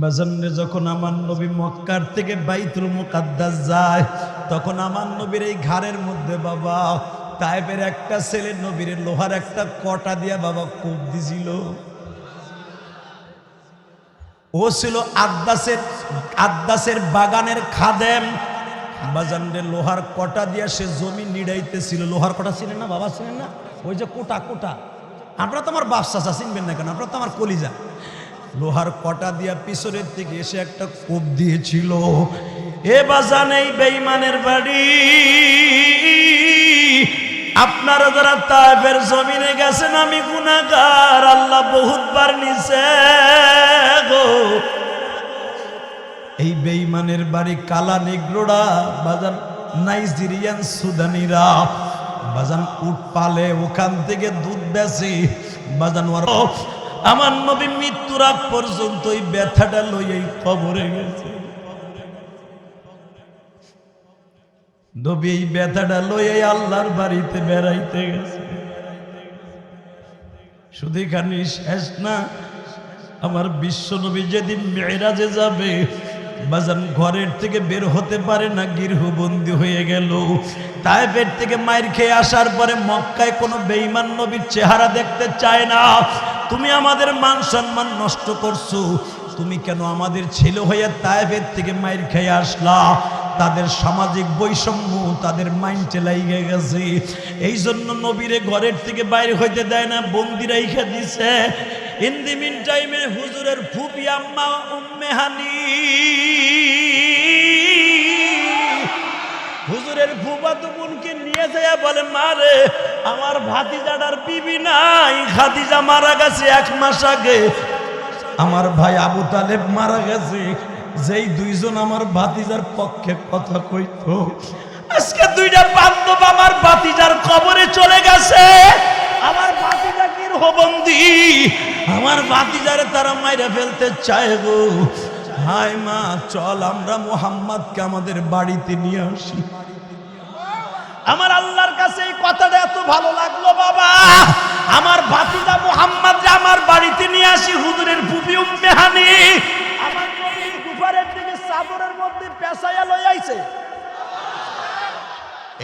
বাজানে যখন আমার নবী মক্কার থেকে বাইতুল মুকাদ্দাস যায় তখন আমার নবীর এই ঘাড়ের মধ্যে বাবা তায়েফের একটা ছেলে নবীর লোহার একটা কটা দিয়া বাবা কোপ দিছিল। ও ছিল আদ্দাসের বাগানের খাদেম। বাজানরে লোহার কটা দিয়া সে জমি নিড়াইতেছিল। লোহার কটা ছিলেন না বাবা, ছিলেন না? ওই যে কোটা কোটা, আপনারা তো আমার বাপ চাচা চিনবেন না কেন, আপনারা তো আমার কলিজা। লোহার কটা দিয়া পিছনের থেকে এসে একটা কোপ দিয়েছিল। এ বাজান এই বেঈমানের বাড়ি, আপনারা যারা তায়েফের জমিনে গেছেন আমি গুনাহগার, আল্লাহ বহুতবার নিছে গো। এই বেঈমানের বাড়ি কালা নেগ্রোরা বাজান, নাইজেরিয়ান সুদানিরা বাজান উট পালে, ওখান থেকে দুধ বেচে বাজান। আমার নবী মৃত্যুর আগ পর্যন্ত এই ব্যথাটা লইয়াই কবরে গেছে। নবী এই ব্যথাটা লইয়াই আল্লাহর বাড়িতে বেড়াইতে গেছে। শুধু এখানে শেষ না, আমার বিশ্ব নবী যেদিন মেরাজে যাবে বাজান ঘরের থেকে বের হতে পারে না, গৃহবন্দী হয়ে গেল। তায়েফের থেকে মাইর খেয়ে আসার পরে মক্কায় কোনো বেঈমান নবীর চেহারা দেখতে চায় না। তুমি আমাদের মান সম্মান নষ্ট করছো, তুমি কেন আমাদের ছেলে হয়ে তায়েফের থেকে মাইর খেয়ে আসলা? তাদের সামাজিক বৈষম্য তাদের মাইন্ডে লাগিয়ে গেছে, এই জন্য নবীরে ঘরের থেকে বাইরে হইতে দেয় না, বন্দি রাইখা দিছে। ইন দি মিন টাইমে হুজুরের ফুপি আম্মা উম্মে হানি, হুজুরের ফুফাতো বোনকে নিয়ে যায় বলে, মারে আমার ভাতিজাটার বিবি নাই, খাদিজা মারা গেছে 1 মাস আগে, আমার ভাই আবু তালেব মারা গেছে। যেই দুইজন আমার ভাতিজার পক্ষে কথা কইতো, আজকে দুইটা বান্ধব আমার ভাতিজার কবরে চলে গেছে। আমার ভাতিজা গৃহবন্দী, আমার ভাতিজারে তারা মাইরা ফেলতে চায় গো। হায় মা, চল আমরা মুহাম্মদকে আমাদের বাড়িতে নিয়ে আসি। আমার আল্লাহর কাছে এই কথাটা এত ভালো লাগলো বাবা, আমার ভাতিজা মুহাম্মদকে আমার বাড়িতে নিয়ে আসি। হুজুরের ফুফি উম্মে হানি আমার নবীর গুফারের দিকে চাদরের মধ্যে পেঁচাইয়া লই আইছে।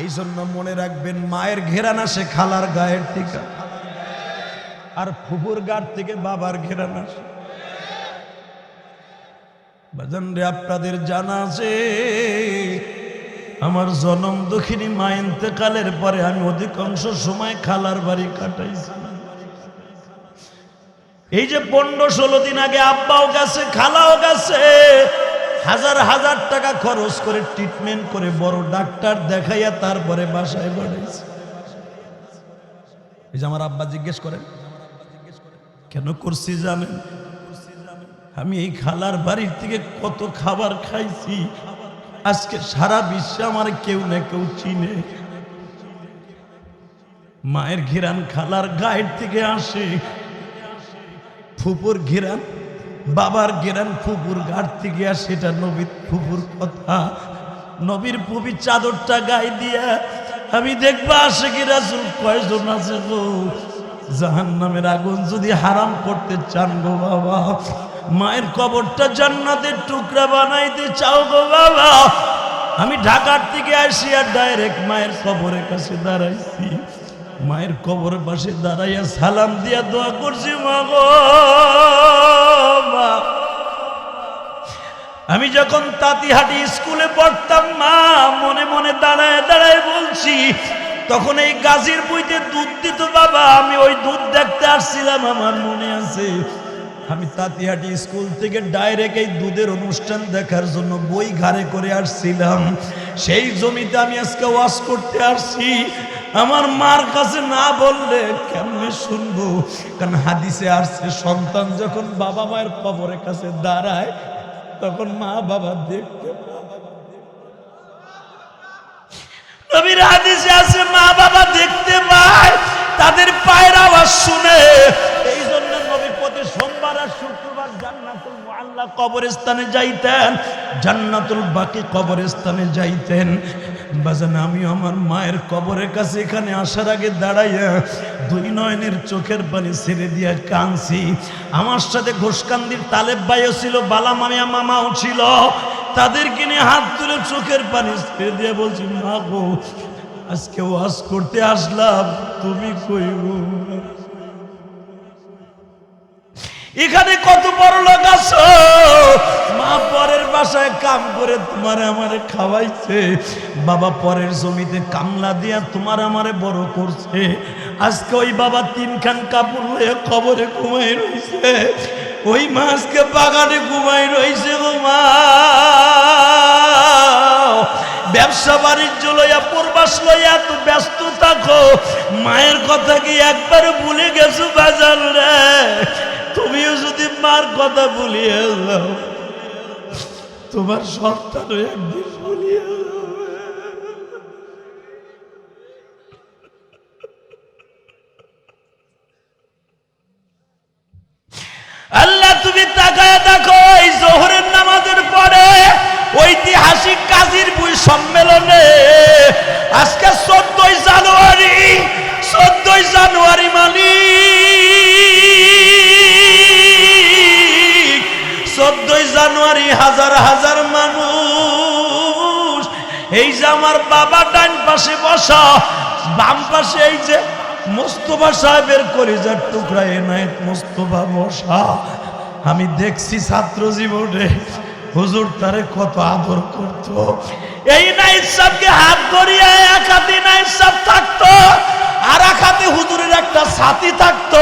এই জন্য মনে রাখবেন, মায়ের ঘেরান আসে খালার গায়ের থেকে, আর ফুফুর গাড় থেকে বাবার ঘেরান আসে। বাজান রে, আপনাদের জানা আছে আমার জনম দক্ষিণী মা ইন্তেকালের পরে আমি অধিকাংশ সময় খালার বাড়ি কাটাইছি। এই যে 15-16 দিন আগে আব্বাও গেছে, খালাও গেছে, হাজার হাজার টাকা খরচ করে ট্রিটমেন্ট করে বড় ডাক্তার দেখাইয়া তারপরে বাসায় বাড়াইছে। এই যে আমার আব্বা জিজ্ঞেস করেন কেন করছি জানেন? আমি এই খালার বাড়ির থেকে কত খাবার খাইছি, আজকে সারা বিশ্বে আমার কেউ না কেউ চিনে। মায়ের ঘিরান খালার গায়ের থেকে আসে, ফুপুর ঘিরান বাবার ঘিরান ফুপুর গাড় থেকে আসে। এটা নবীর ফুপুর কথা। নবীর ফুপি চাদরটা গায়ে দিয়া আমি দেখবা আশিকি রাসূল কয়জন আছে গো, জাহান্নামের আগুন যদি হারাম করতে চান গো বাবা, মায়ের কবরটা জান্নাতের টুকরা বানাইতে চাও গো বাবা। আমি ঢাকার থেকে আসি আর ডাইরেক্ট মায়ের কবরের কাছে দাঁড়াইছি। মায়ের কবরের পাশে দাঁড়াইয়া সালাম দিয়া দোয়া করছি, মা গো মা। আমি যখন তাঁতিহাটি স্কুলে পড়তাম মা, মনে মনে দাঁড়ায় দাঁড়ায় বলছি, তখন এই গাজীর বইতে দুধ দিত বাবা, আমি ওই দুধ দেখতে আসছিলাম, আমার মনে আছে। আমি তাঁতিহাটি স্কুল থেকে ডাইরেক্ট এই দুধের অনুষ্ঠান দেখার জন্য বই ঘাড়ে করে আসছিলাম। সেই জমিতে আমি আজকে ওয়াজ করতে আসছি। আমার মার কাছে না বললে কেমনে শুনবো? কারণ হাদিসে আসছে, সন্তান যখন বাবা মায়ের কবরের কাছে দাঁড়ায় তখন মা বাবা দেখতে, নবীর হাদিসে আছে মা বাবা দেখতে পায়, তাদের পায়ের আওয়াজ শুনে। এই জন্য নবী প্রতি সোমবার আর শুক্রবার জান্নাতুল মুআল্লা কবরস্থানে যাইতেন, জান্নাতুল বাকি কবরস্থানে যাইতেন। বাজান আমি আমার মায়ের কবরের কাছে এখানে আসার আগে দাঁড়াইয়া দুই নয়নের চোখের পানি ছেড়ে দিয়া কাঁদছি। আমার সাথে ঘোষকান্দির তালেব ভাইও ছিল, বালা মামিয়া মামাও ছিল, তাদেরকে নিয়ে হাত তুলে চোখের পানি ছেড়ে দিয়ে বলছি, মা গো আজকে ওয়াজ করতে আসলাম, তুমি কই গো? এখানে কত বড় লোক আছো, মা পরের বাসায় কাম করে তোমার আমারে খাওয়াইছে, বাবা পরের জমিতে কামলা দিয়া তোমার আমারে বড় করছে। আজকে ওই বাবা তিনখান কাপড় হয়ে কবরে ঘুমাই রইছে, ওই মা আজকে বাগানে ঘুমাই রইছে গো মা। ব্যবসা বাণিজ্য লইয়া প্রবাস লইয়া এত ব্যস্ত থাকো, মায়ের কথা কি একবার ভুলে গেছো বাজার রে? তুমিও যদি মার কথা ভুলিয়ে যাও, তোমার সন্তানও একদিন ভুলিয়ে যাবে। আল্লাহ তুমি তাকায় দেখো, এই জোহরের নামাজের পরে ঐতিহাসিক কাজীর বই সম্মেলনে আজকে 14 জানুয়ারি, 14 জানুয়ারি মালিক 14 জানুয়ারি হাজার হাজার মানুষ, এই যে আমার বাবা ডান পাশে বসা, বাম পাশে এই যে মোস্তফা সাহেবের কলিজার টুকরা এনায়েত মোস্তফা বসা, আমি দেখছি ছাত্র জীবনে হুজুর তারে কত আদর করত। এই নাইট সাহেবকে হাত ধরিয়ে এক হাতে নাইট সাহেব থাকতো, আর এক হাতে হুজুরের একটা সাথী থাকতো।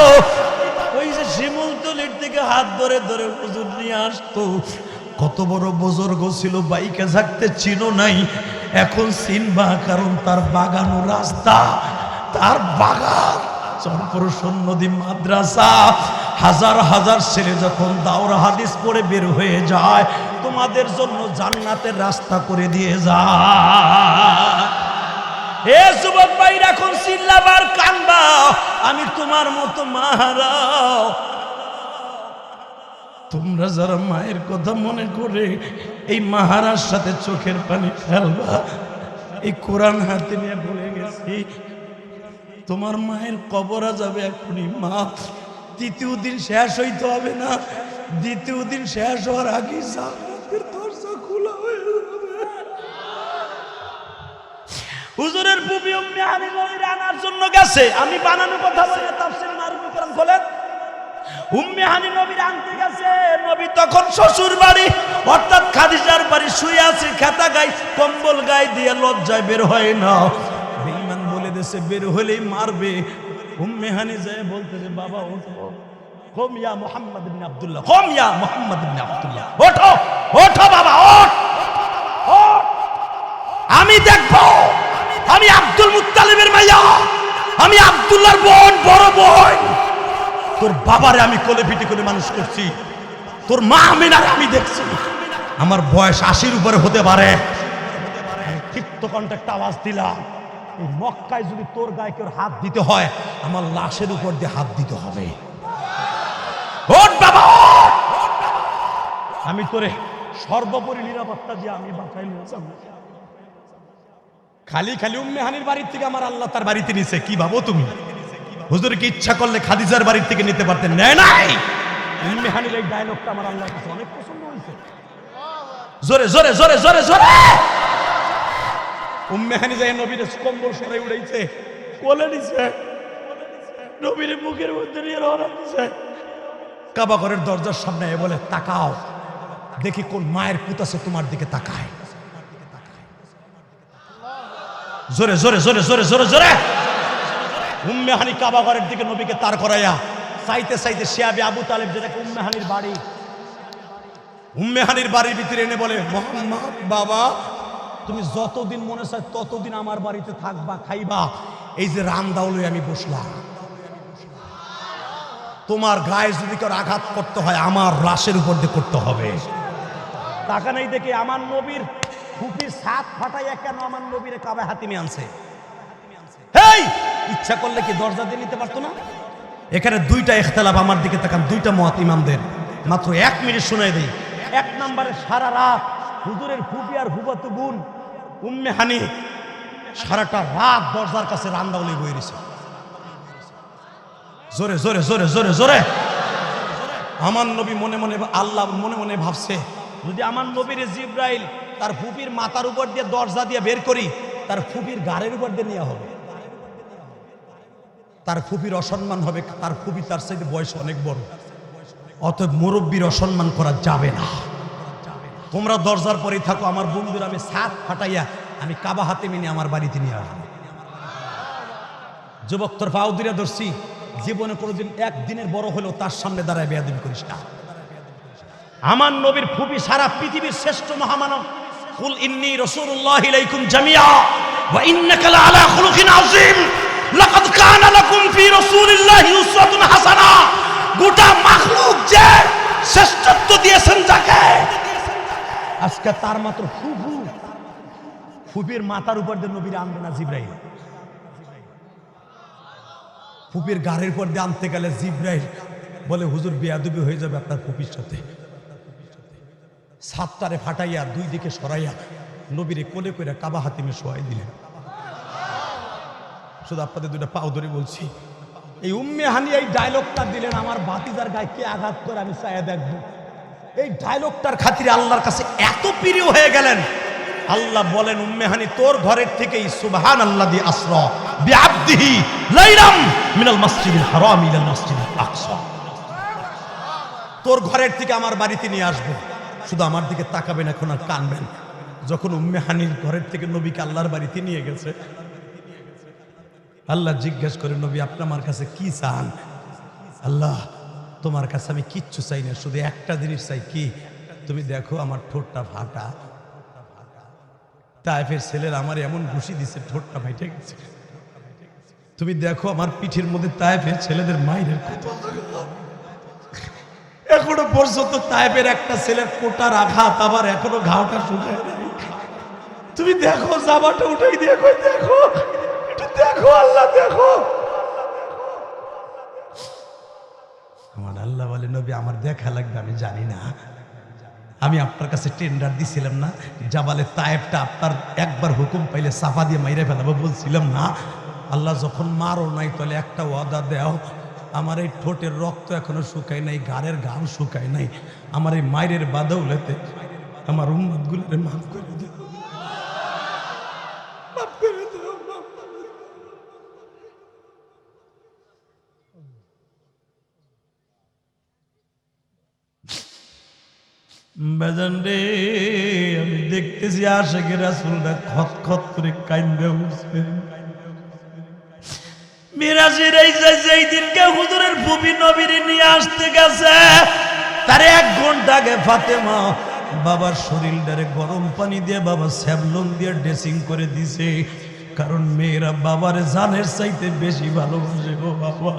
ওই যে শিমুলতলির থেকে হাত ধরে ধরে হুজুর নিয়ে আসতো। কত বড় বুজুর্গ ছিল, বাইকে থাকতে চিনো নাই, এখন চিনবা, কারণ তার বাগানো রাস্তা, তার বাগান চরপুর সন্নদী মাদ্রাসা। হাজার হাজার ছেলে যখন দাওরা হাদিস পড়ে বের হয়ে যায়, তোমাদের জন্য জান্নাতের রাস্তা করে দিয়ে যায়। হে যুবক ভাইরা, এখন চিল্লাবার কানবা, আমি তোমার মতো মাহারা। তোমরা যারা মায়ের কথা মনে করে এই মাহারার সাথে চোখের পানি ফেলবা, এই কোরআন হাতে নিয়ে বলে গেছি, তোমার মায়ের কবর যাবে এখনই। মা তৃতীয় দিন শেষ হইতে হবে না, দ্বিতীয় দিন শেষ হওয়ার আগে জান্নাতের দরজা খোলা হয়ে যাবে। হুজুরের বুবি উম্মে হানি নবীর আনার জন্য গেছে, আমি বানানো কথা বলে তাফসীর মারুফ কোরআন খোলেন। উম্মে হানি নবীর আনতে গেছে, নবী তখন শ্বশুর বাড়ি অর্থাৎ খাদিজার বাড়ি শুয়ে আছে, খেতা গায়ে কম্বল গায়ে দিয়ে লজ্জায় বের হয় না। বেঈমান বলে দেশে বের হলেই মারবে। উম্মে হানি যায় বলতেছে, বাবা ওঠো, কম ইয়া মুহাম্মদ ইবনে আব্দুল্লাহ, কম ইয়া মুহাম্মদ ইবনে আব্দুল্লাহ, ওঠো ওঠো বাবা ওঠ, আমি দেখবো, আমি আব্দুল মুত্তালিবের মাইয়া, আমি আব্দুল্লাহর বোন, বড় বোন। তোর বাবারে আমি কোলে পিটি করে মানুষ করছি, তোর মা আমিনারে আমি দেখছি। আমার বয়স 80-র উপরে হতে পারে, ঠিক তো কন্ট্যাক্ট আওয়াজ দিলাম, এই মক্কায় যদি তোর গায়ে কেউ হাত দিতে হয়, আমার লাশের উপর দিয়ে হাত দিতে হবে। ওঠ বাবা, আমি তোরে সর্বোপরি নিরাপত্তা দিয়ে আমি বাঁচাইলাম। খালি খালি উম্মে হানির বাড়ির থেকে আমার আল্লাহ তার বাড়িতে নিছে, কি ভাবো তুমি? হুজুরকে ইচ্ছা করলে খাদিজার বাড়ির থেকে নিতে পারতেন, নেয় নাই। উম্মে হানির এই ডায়লগটা আমার আল্লাহর কাছে অনেক পছন্দ হয়েছে। জোরে জোরে জোরে জোরে জোরে উম্মে হানি যায় নবীর কম্বল সরাই উড়াইছে, কোলে নিছে, নবীর মুখের মধ্যে নিয়ে রওনা দিছে। কাবা ঘরের দরজার সামনে বলে, তাকাও দেখি কোন মায়ের পুত আছে তোমার দিকে তাকায়। জোরে জোরে জোরে জোরে জোরে জোরে উম্মে হানি কাবা ঘরের দিকে নবীকে তার করাইয়া চাইতে চাইতে শিয়াবে আবু তালেব, যেটাকে উম্মে হানির বাড়ি, উম্মে হানির বাড়ির ভিতরে এনে বলে, মুহাম্মদ বাবা, তুমি যতদিন মনে চায় ততদিন আমার বাড়িতে থাকবা, খাইবা, এই যে রামদাউলে আমি বসলাম, তোমার গায়ে যদি কেউ আঘাত করতে হয় আমার লাশের উপর দিয়ে করতে হবে। টাকা নেই দেখে আমার নবীর ফুপির সাত ফাটাইয়া কেন আমার নবীরে কাবায় হাতিমে আনছে? হেই, ইচ্ছা করলে কি দরজা দিয়ে নিতে পারতো না? এখানে দুইটা ইখতিলাফ, আমার দিকে তাকান, দুইটা মত ইমামদের, মাত্র 1 মিনিট শুনাই দেই। 1 নম্বরে সারা রাত হুজুরের ফুপি আর ফুফাতো বোন উম্মে হানি সারাটা রাত দরজার কাছে রান্দাউলি বই রয়েছে। জোরে জোরে জোরে জোরে জোরে। আমার নবী মনে মনে, আল্লাহ মনে মনে ভাবছে, যদি আমার নবীর জিব্রাইল তার ফুপির মাথার উপর দিয়ে দরজা দিয়ে বের করি, তার ফুপির গাড়ির উপর দিয়ে নেওয়া হবে, তার ফুপির অসম্মান হবে। তার ফুপি তার সাথে বয়স অনেক বড়, অতএব মুরব্বীর অসম্মান করা যাবে না। তোমরা দরজার পরেই থাকো, আমার বন্ধুরা আমি সাত ফাটাইয়া আমি কাবা হাতে মিনি আমার বাড়িতে নিয়ে আসবো। যুবক তোর পাও দূরে ধরছি, জীবনে কোনোদিন একদিনের বড় হলেও তার সামনে দাঁড়ায় বেয়াদবি করিস না। আমার নবীর ফুপি সারা পৃথিবীর শ্রেষ্ঠ মহামানব। কুল ইন্নী রাসূলুল্লাহি ইলাইকুম জামিআ ওয়া ইন্নাকা লাআলা খুলুকিন আযীম লাকাদ কানা লাকুম ফি রাসূলিল্লাহি উসওয়াতুন হাসানা। গোটা মাখলুক যে শ্রেষ্ঠত্ব দিয়েছেন যাকে, আজকে তার মাত্র ফুপির মাথার উপর দিয়ে নবীর আনবে না জিব্রাইল। ফুপির গাড়ির উপর দিয়ে আনতে গেলে জিব্রাইল বলে, হুজুর বেয়াদবি হয়ে যাবে আপনার ফুপির সাথে। সাতটারে ফাটাইয়া দুই দিকে সরাইয়া নবীরে কোলে করে কাবা হাতিমে শোয়াই দিলেন। শুধু আপনাদের দুইটা পাও ধরে বলছি, এই উম্মে হানি এই ডায়লগটা দিলেন, আমার ভাতিজার গায়ে কে আঘাত করে আমি চাইয়া দেখবো। এই ডায়লগটার খাতিরে আল্লাহর কাছে এত প্রিয় হয়ে গেলেন। আল্লাহ বলেন, উম্মে হানি তোর ঘরের থেকেই সুবহানাল্লাযী আসরা বিআবদিহি লাইলাম মিনাল মাসজিদিল হারাম ইলাল মাসজিদিল আকসা। তোর ঘরের থেকে আমার বাড়িতে নিয়ে আসবো, শুধু আমার দিকে তাকাবেন এখন আর কানবেন। যখন উম্মে হানির ঘরের থেকে নবীকে আল্লাহর বাড়িতে নিয়ে গেছে, আল্লাহ জিজ্ঞেস করে, নবী আপনি আমার কাছে কি চান? আল্লাহ তোমার কাছে আমি কিচ্ছু চাই না, শুধু একটা জিনিস চাই। কি? তুমি দেখো আমার ঠোঁটটা ফাটা, তায়েফের ছেলের আমার এমন ঘুষি দিছে ঠোঁটটা ফাইটে গেছে। তুমি দেখো আমার পিঠের মধ্যে তায়েফের ছেলেদের মায়ের কত, এখনো পর্যন্ত তায়েফের একটা ছেলের কোটার আঘাত আবার এখনো ঘাওটা শুকায় নাই। তুমি দেখো জামাটা উঠাই দেখো, দেখো একটু দেখো, আল্লাহ দেখো। আমার আল্লাহ বলে, নবী আমার দেখা লাগবে আমি জানি না, আমি আপনার কাছে টেন্ডার দিছিলাম না, জাবালে তায়েফটা আপনার একবার হুকুম পাইলে সাফা দিয়ে মাইরে ফেলাবো বলছিলাম না? আল্লাহ যখন মারো নাই তাহলে একটা ওয়াদা দেও, আমার এই ঠোঁটের রক্ত এখনো শুকায় নাই, গাড়ের ঘাম শুকায় নাই, আমার এই মায়ের বাদৌলতে আমার উম্মতগুলোরে মাফ করে দিও, মাফ করে দিও। বাজান রে, আমি দেখতেছি আশিকের রাসূলরা খত খত করে কাইন্দে উঠছে। মিরাজের এই যেই দিনকে হুজুরের ফুপি নবীর নিয়ে আসতে গেছে, তার 1 ঘন্টা আগে ফাতেমা বাবার শরীরটারে গরম পানি দিয়ে বাবা স্যাভলন দিয়ে ড্রেসিং করে দিছে। কারণ মেয়েরা বাবার জানের চাইতে বেশি ভালোবাসে গো বাবা,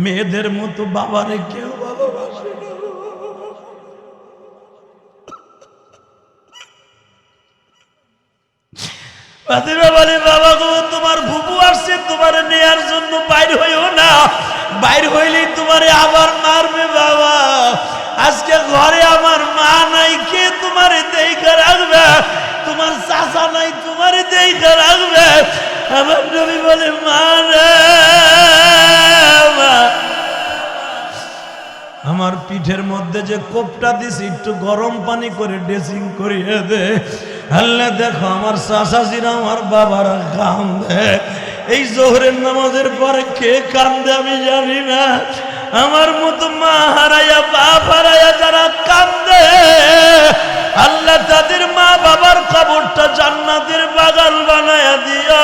মেয়েদের মতো বাবারে কেউ ভালোবাসে না। ফাতেমা বলে, বাবা গো তোমার ফুপু আসছে, তোমার নেয়ার জন্য বাইর হইও না, বাইর হইলেই তোমারে আবার মারবে বাবা। আজকে ঘরে আমার মা নাই, কে তোমারে দেখা রাখবে? তোমার চাচা নাই, তোমারে দেখা রাখবে? আমার নবী বলে, মা রে, আমার পিঠের মধ্যে যে কোপটা দিছি একটু গরম পানি করে ড্রেসিং করিয়ে দে। আল্লাহ দেখো আমার চাচাজিরা আমার বাবারা কান্দে, এই জোহরের নামাজের পরে কে কান্দে আমি জানি না। আমার মতো মা হারাইয়া বাপ হারাইয়া যারা কান্দে, আল্লাহ তাদের মা বাবার কবরটা জান্নাতের বাগান বানায়া দিয়া।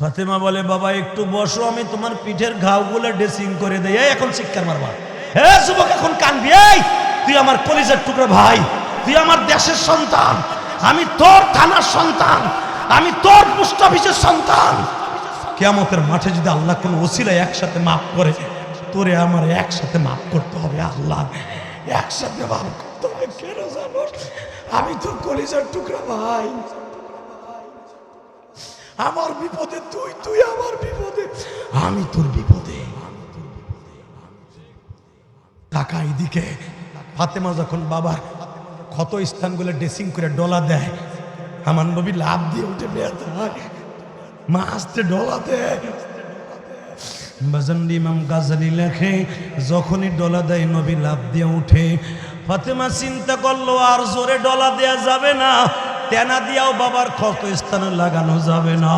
ফাতেমা বলে, বাবা একটু বসো, আমি তোমার পিঠের ঘাওগুলো ড্রেসিং করে দেই। এখন চিৎকার মারবা, হে যুবক এখন কানবি? এই তুই আমার কলিজার টুকরো ভাই, তুই আমার দেশের সন্তান, আমি তোর থানার সন্তান, আমি তোর পোস্ট অফিসের সন্তান। কিয়ামতের মাঠে যদি আল্লাহ কোনো ওসিলায় একসাথে মাফ করে, তোরে আমার একসাথে মাফ করতে হবে। আল্লাহ একসাথে মাফ করতে হবে। কেন জানো? আমি তোর কলিজার টুকরো ভাই, আমার বিপদে তুই, তুই আমার বিপদে আমি তোর বিপদে। তাকা এদিকে। ফাতেমা যখন বাবার ক্ষত স্থানগুলো ড্রেসিং করে ডলা দেয়, আমার নবী লাভ দিয়ে উঠে বেড়াতে হয়, মা আসতে ডলা দেয়। বাজান ইমাম গাজালি লেখে, যখনই ডলা দেয় নবী লাভ দিয়ে উঠে। ফাতেমা চিন্তা করলো আর জোরে ডলা দেয়া যাবে না, তেনা দিয়াও বাবার ক্ষত স্থানে লাগানো যাবে না।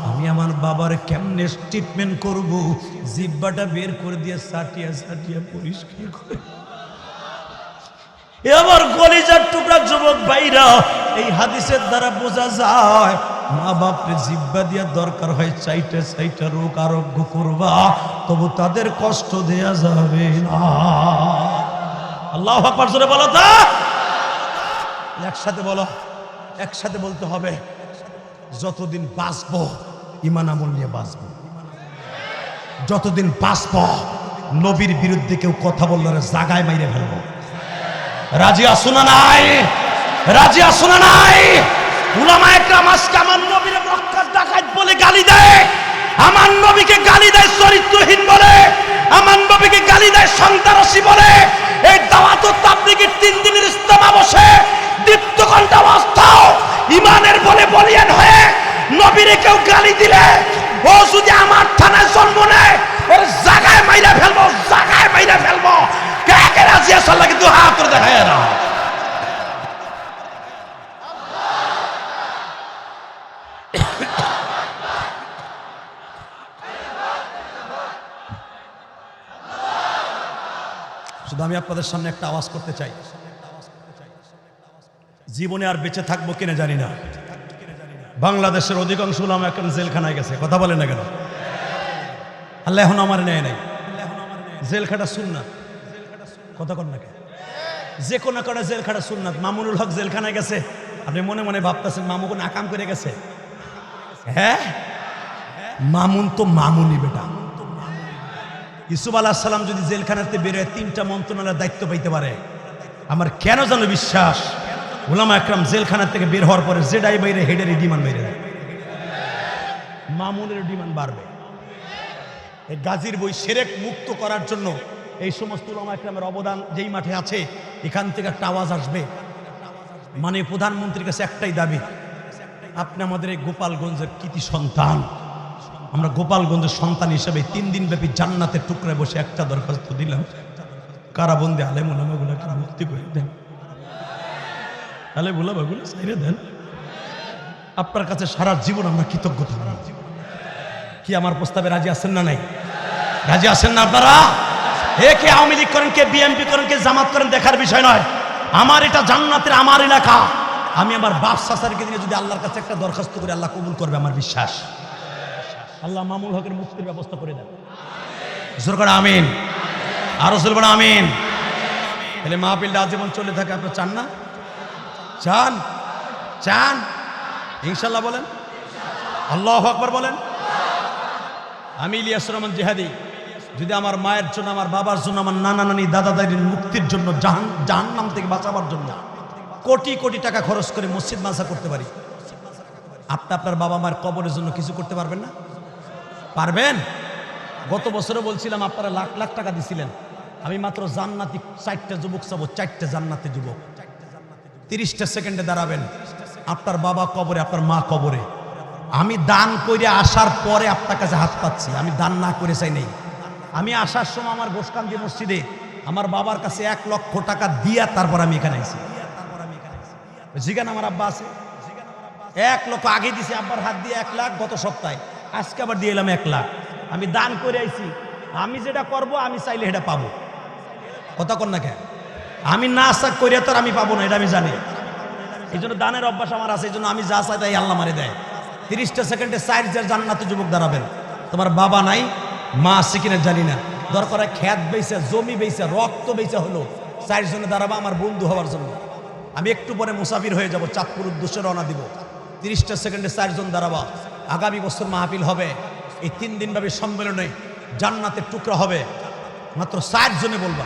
আমি আমার বাবার কেমনে ট্রিটমেন্ট করব? জিব্বাটা বের করে দিয়ে সাটিয়া সাটিয়া পরিষ্কার করে। এবার কলিজার টুকরা যুবক ভাইরা, এই হাদিসের দ্বারা বোঝা যায় মা বাপরে জিব্বা দিয়া দরকার হয় চাইটা চাইটা রোগ আরোগ্য করবা, তবু তাদের কষ্ট দেয়া যাবে না। আল্লাহু আকবার, জোরে বলো তো, একসাথে বলো, একসাথে বলতে হবে। যতদিন বাঁচবো ঈমান আমল নিয়ে বাঁচবো, যতদিন বাঁচবো নবীর বিরুদ্ধে কেউ কথা বললে জাগায় মাইরে ফেলবো। রাজি আছো না নাই? রাজি আছো না নাই? উলামা একরাম আজকে আমার নবীর মক্কার ডাকাত বলে গালি দেয়, আমার নবীকে গালি দেয় চরিত্রহীন বলে, আমার নবীকে গালি দেয় সন্ত্রাসী বলে। এই দাওয়াত ও তাবলীগের 3 দিনের ইজতেমা বসে দীপ্ত ঘণ্টা অবস্থাও ইমানের বলে বলিয়ান হয়ে নবীরে কেউ গালি দিলে, ও যদি আমার থানায় জন্ম নেয় ওর জায়গায় মাইরা ফেলবো, জায়গায় মাইরা ফেলবো। কে কে রাজি আছে? আল্লাহকে দুই হাত করে দেখায় না। শুধু আমি আপনাদের সামনে একটা আওয়াজ করতে চাই, জীবনে আর বেঁচে থাকবো কিনা জানি না। বাংলাদেশের অধিকাংশ উলামা এখন জেলখানায় গেছে, কথা বলে না কেন? আল্লাহ এখন আমার নেয় নাই। জেল খাটা সুন্নাত, কথা কন না কেন? যে কোনো কারণে জেল খাটা সুন্নাত। মামুনুল হক জেলখানায় গেছে, আপনি মনে মনে ভাবতেছেন মামু কোন আকাম করে গেছে? হ্যাঁ, মামুন তো মামুনি বেটা। ইউসুফ আলাইহিস সালাম যদি জেলখানাতে বেরোয় 3টা মন্ত্রণালয়ের দায়িত্ব পাইতে পারে, আমার কেন যেন বিশ্বাস উলামা একরাম জেলখানা থেকে বের হওয়ার পরে জেডাই বাইরে হেডের ডিমান্ড বাইরে দেয়, মামুনের ডিমান্ড বাড়বে। এই গাজীর বই শিরক মুক্ত করার জন্য এই সমস্ত উলামা একরামের অবদান যেই মাঠে আছে, এখান থেকে একটা আওয়াজ আসবে। মানে প্রধানমন্ত্রীর কাছে একটাই দাবি, আপনি আমাদের এই গোপালগঞ্জের কৃতি সন্তান, আমরা গোপালগঞ্জের সন্তান হিসেবে 3 দিন ব্যাপী জান্নাতের টুকরায় বসে একটা দরখাস্ত দিলাম, কারাবন্দী আলেম উলামাগুলোকে মুক্তি করে দেন, আলেম উলামাগুলো ছেড়ে দেন। আপনার কাছে সারা জীবন আমরা কৃতজ্ঞ থাকব। কি আমার প্রস্তাবে রাজি আছেন না নাই? রাজি আছেন না আপনারা? কে আওয়ামী লীগ করেন, কে বিএনপি করেন, কে জামাত করেন দেখার বিষয় নয়। আমার এটা জান্নাতের আমার এলাকা। আমি আমার বাপ চাচারকে দিয়ে যদি আল্লাহর কাছে একটা দরখাস্ত করে আল্লাহ কবুল করবে, আমার বিশ্বাস। আল্লাহ মামুল হকের মুক্তির ব্যবস্থা করে দেন। জোর করে আমিন, আরো জোর করে আমিন। তাহলে মাহফিলটা আজীবন চলে থাকে, আপনি চান না? চান? চান ইনশাল্লাহ বলেন, আল্লাহু আকবার বলেন। আমি ইলিয়াসুর রহমান জিহাদি যদি আমার মায়ের জন্য, আমার বাবার জন্য, আমার নানা নানি দাদা দাদির মুক্তির জন্য, জাহান্নাম থেকে বাঁচাবার জন্য কোটি কোটি টাকা খরচ করে মসজিদ মাদ্রাসা করতে পারি, আপনি আপনার বাবা মায়ের কবরের জন্য কিছু করতে পারবেন না? পারবেন? গত বছরে বলছিলাম আপনারা লাখ লাখ টাকা দিছিলেন, আমি মাত্র জান্নাতি 4টা যুবক চাবো, 4টে জান্নাতি যুবক। 30টা সেকেন্ডে দাঁড়াবেন, আপনার বাবা কবরে, আপনার মা কবরে। আমি দান করে আসার পরে আপনার কাছে হাত পাচ্ছি, আমি দান না করে চাই নেই। আমি আসার সময় আমার গোসকান্দি মসজিদে আমার বাবার কাছে 1 লক্ষ টাকা দিয়া তারপর আমি এখানে আইছি। জিগান আমার আব্বা আছে 1 লক্ষ আগে দিছি, আব্বার হাত দিয়ে 1 লাখ গত সপ্তাহে, আজকে আবার দিয়ে এলাম 1 লাখ। আমি দান করে আইছি, আমি যেটা করব আমি চাইলে সেটা পাবো, কথা কন না কেন? আমি না আশা করিয়া তো আমি পাবো না, এটা আমি জানি। এই জন্য দানের অভ্যাস আমার আছে, এই জন্য আমি যা চাই তাই আল্লাহ মারে দেয়। 30টা সেকেন্ডে 4 জান্নাতি যুবক দাঁড়াবেন। তোমার বাবা নাই, মা আছে কিনা জানি না, দরকার খেত বেচে, জমি বেচে, রক্ত বেচে হলো 4 জনে দাঁড়াবা আমার বন্ধু হওয়ার জন্য। আমি একটু পরে মুসাফির হয়ে যাব, চাঁদপুর উদ্দেশ্যে রওনা দিব। 30টা সেকেন্ডে 4 জন দাঁড়াবা। আগামী বছর মাহফিল হবে, এই 3 দিনব্যাপী সম্মেলনে জান্নাতের টুকরা হবে, মাত্র 4 জনে বলবা।